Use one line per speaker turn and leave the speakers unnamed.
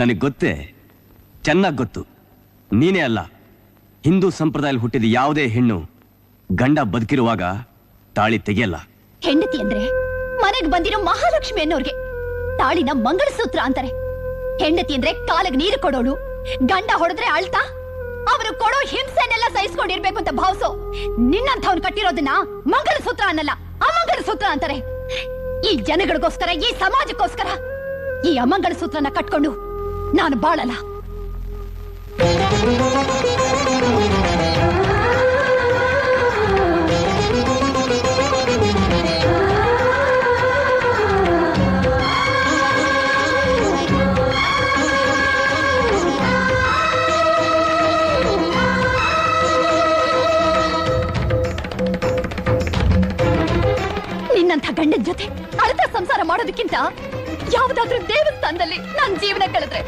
ನನಗೆ ಗೊತ್ತೇ, ಚೆನ್ನಾಗಿ ಗೊತ್ತು. ನೀನೇ ಅಲ್ಲ, ಹಿಂದೂ ಸಂಪ್ರದಾಯದಲ್ಲಿ ಹುಟ್ಟಿದ ಯಾವುದೇ ಹೆಣ್ಣು ಗಂಡ ಬದುಕಿರುವಾಗ ತಾಳಿ ತೆಗೆಯಲ್ಲ.
ಹೆಂಡತಿ ಅಂದ್ರೆ ಮನೆಗೆ ಬಂದಿರೋ ಮಹಾಲಕ್ಷ್ಮಿ ಅನ್ನೋರ್ಗೆ ತಾಳಿನ ಮಂಗಳಸೂತ್ರ ಅಂತಾರೆ. ಹೆಂಡತಿ ಅಂದ್ರೆ ಕಾಲಿಗೆ ನೀರು ಕೊಡೋಳು, ಗಂಡ ಹೊಡೆದ್ರೆ ಅಳ್ತಾ ಅವರು ಕೊಡೋ ಹಿಂಸೆನೆಲ್ಲ ಸಹಿಸ್ಕೊಂಡಿರ್ಬೇಕು ಅಂತ ಭಾವಿಸೋ ನಿನ್ನಂಥವ್ನು ಕಟ್ಟಿರೋದನ್ನ ಮಂಗಳಸೂತ್ರ ಅನ್ನಲ್ಲ, ಅಮಂಗಳಸೂತ್ರ ಅಂತಾರೆ. ಈ ಜನಗಳಿಗೋಸ್ಕರ, ಈ ಸಮಾಜಕ್ಕೋಸ್ಕರ ಈ ಅಮಂಗಳಸೂತ್ರನ ಕಟ್ಕೊಂಡು ನಾನು ಬಾಳಲ್ಲ. ನಿನ್ನಂಥ ಗಂಡನ ಜೊತೆ ಅಳತ ಸಂಸಾರ ಮಾಡೋದಕ್ಕಿಂತ ಯಾವ್ದಾದ್ರೂ ದೇವಸ್ಥಾನದಲ್ಲಿ ನನ್ನ ಜೀವನ ಕಳೆದ್ರೆ